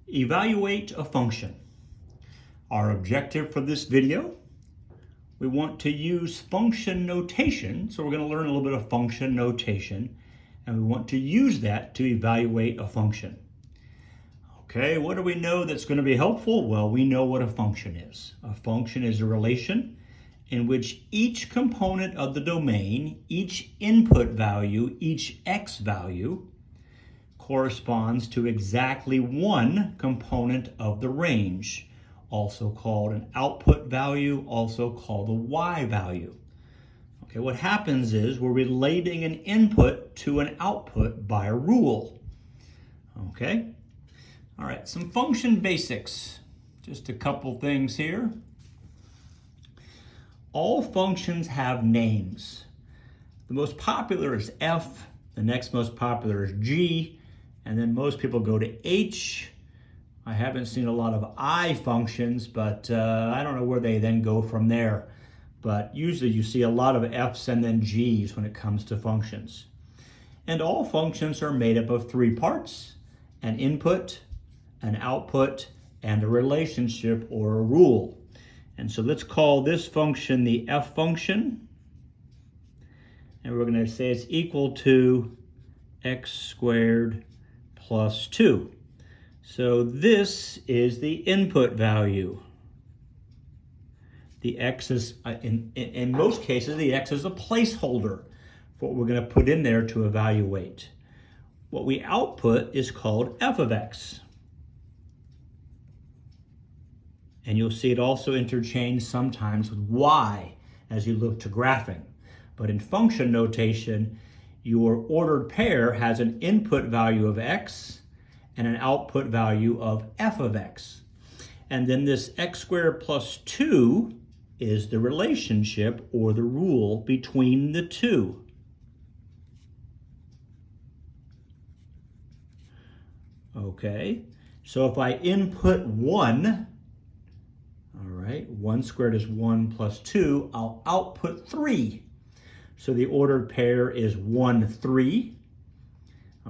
Evaluate a function. Our objective for this video, we want to use function notation. So we're going to learn a little bit of function notation, and we want to use that to evaluate a function. Okay, what do we know that's going to be helpful? Well, we know what a function is. A function is a relation in which each component of the domain, each input value, each x value, corresponds to exactly one component of the range, also called an output value, also called a y value. Okay, what happens is we're relating an input to an output by a rule. Okay, all right, some function basics. Just a couple things here. All functions have names. The most popular is f, the next most popular is g, and then most people go to h. I haven't seen a lot of I functions, but I don't know where they then go from there. But usually you see a lot of f's and then g's when it comes to functions. And all functions are made up of three parts: an input, an output, and a relationship or a rule. And so let's call this function the f function. And we're going to say it's equal to x squared plus 2. So this is the input value. The x is, in most cases, the x is a placeholder for what we're going to put in there to evaluate. What we output is called f of x. And you'll see it also interchanged sometimes with y as you look to graphing. But in function notation, your ordered pair has an input value of x and an output value of f of x. And then this x squared plus 2 is the relationship or the rule between the two. Okay, so if I input 1, all right, 1 squared is 1 plus 2, I'll output 3. So the ordered pair is 1, 3.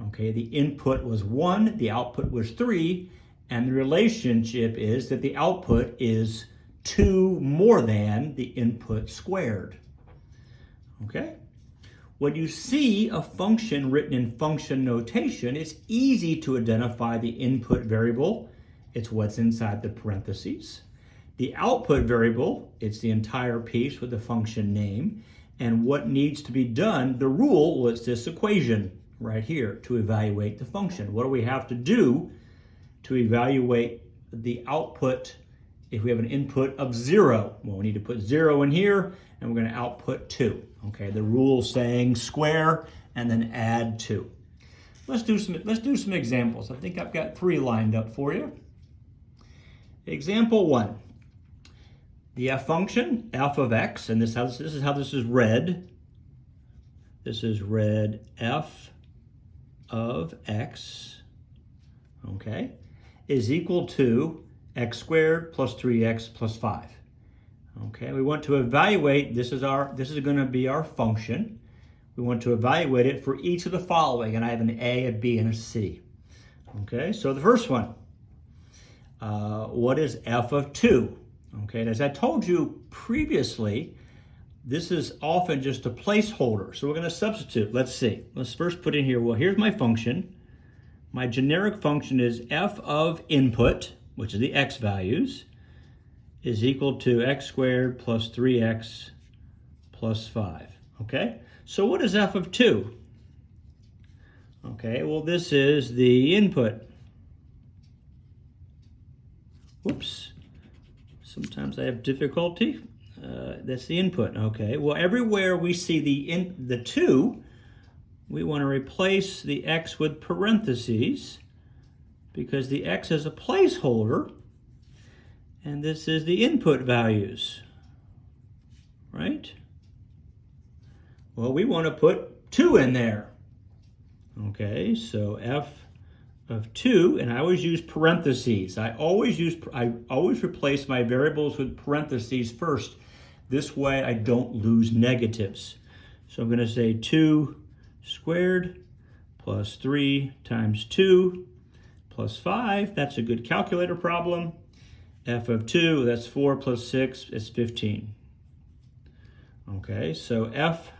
Okay, the input was 1, the output was 3, and the relationship is that the output is 2 more than the input squared. Okay? When you see a function written in function notation, it's easy to identify the input variable. It's what's inside the parentheses. The output variable, it's the entire piece with the function name. And what needs to be done, the rule was this equation right here to evaluate the function. What do we have to do to evaluate the output if we have an input of 0? Well, we need to put 0 in here, and we're going to output 2. Okay, the rule saying square and then add 2. Let's do some examples. I think I've got 3 lined up for you. Example 1. The f function, f of x, and this is how this is read. This is read f of x, okay, is equal to x squared plus 3x plus 5. Okay, we want to evaluate, this is going to be our function. We want to evaluate it for each of the following, and I have an a, a b, and a c. Okay, so the first one, what is f of 2? Okay, and as I told you previously, this is often just a placeholder. So we're going to substitute. Let's see. Let's first put in here, well, here's my function. My generic function is f of input, which is the x values, is equal to x squared plus 3x plus 5. Okay, so what is f of 2? Okay, well, this is the input. Whoops. Sometimes I have difficulty. That's the input. Okay, well, everywhere we see the 2, we want to replace the x with parentheses because the x is a placeholder, and this is the input values, right? Well, we want to put 2 in there. Okay, so f of 2, and I always use parentheses. I always replace my variables with parentheses first. This way I don't lose negatives. So I'm going to say 2 squared plus 3 times 2 plus 5. That's a good calculator problem. F of 2, that's 4 plus 6 is 15. Okay, so F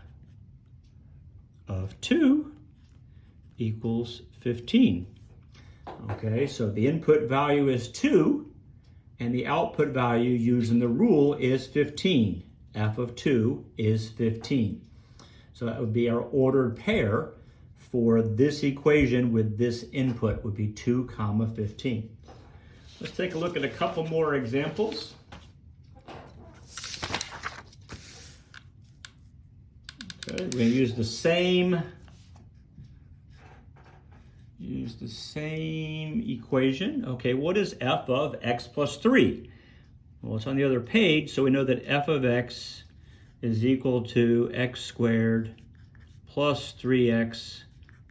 of 2 equals 15. Okay, so the input value is 2, and the output value using the rule is 15. F of 2 is 15. So that would be our ordered pair for this equation with this input would be 2, 15. Let's take a look at a couple more examples. Okay, we're going to use the same equation. Okay, what is f of x plus 3? Well, it's on the other page, so we know that f of x is equal to x squared plus 3x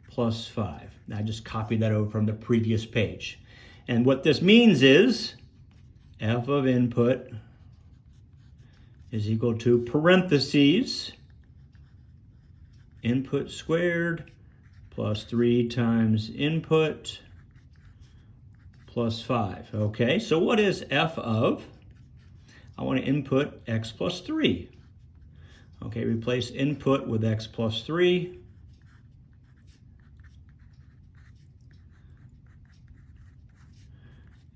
plus 5. Now, I just copied that over from the previous page. And what this means is f of input is equal to parentheses input squared plus 3 times input plus 5. Okay, so what is f of? I want to input x plus 3. Okay, replace input with x plus 3.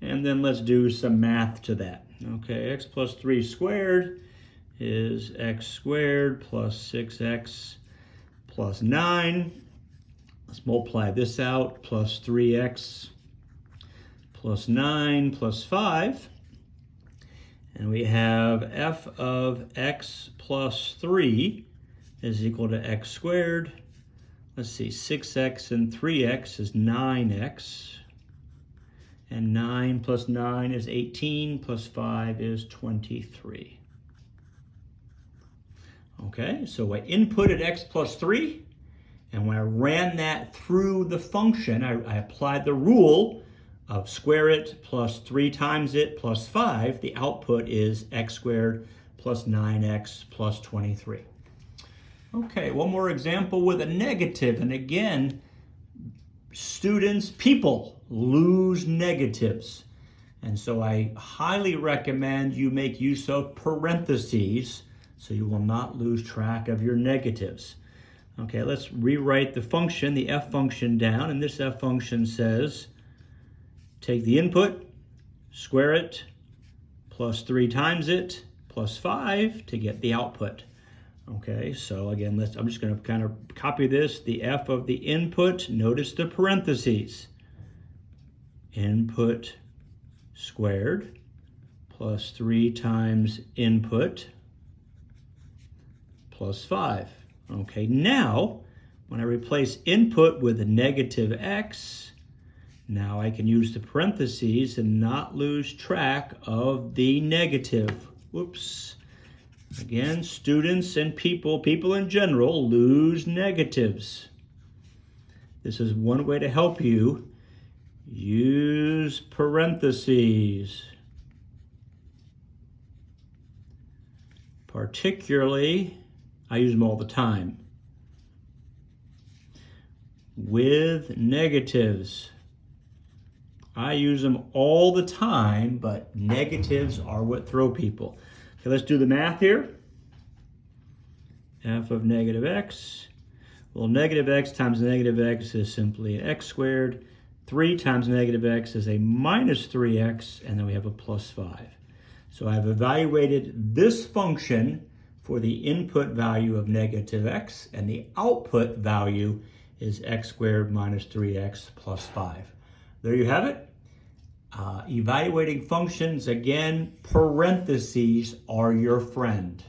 And then let's do some math to that. Okay, x plus 3 squared is x squared plus 6x plus 9. Let's multiply this out, plus 3x plus 9 plus 5. And we have f of x plus 3 is equal to x squared. Let's see, 6x and 3x is 9x. And 9 plus 9 is 18, plus 5 is 23. Okay, so I inputted x plus 3, and when I ran that through the function, I applied the rule of square it plus 3 times it plus 5. The output is x squared plus 9x plus 23. Okay, one more example with a negative, and again, students, people lose negatives. And so I highly recommend you make use of parentheses so you will not lose track of your negatives. Okay, let's rewrite the function, the f function down, and this f function says take the input, square it, plus 3 times it, plus 5 to get the output. Okay, so again, I'm just going to kind of copy this. The f of the input, notice the parentheses. Input squared plus 3 times input plus 5. Okay, now when I replace input with a negative x, now I can use the parentheses and not lose track of the negative. Whoops. Again, students and people in general lose negatives. This is one way to help you. Use parentheses. Particularly, I use them all the time. With negatives. I use them all the time, but negatives are what throw people. Okay, let's do the math here. F of negative x. Well, negative x times negative x is simply x squared. 3 times negative x is a minus 3x, and then we have a plus 5. So I've evaluated this function for the input value of negative x, and the output value is x squared minus 3x plus 5. There you have it. Evaluating functions, again, parentheses are your friend.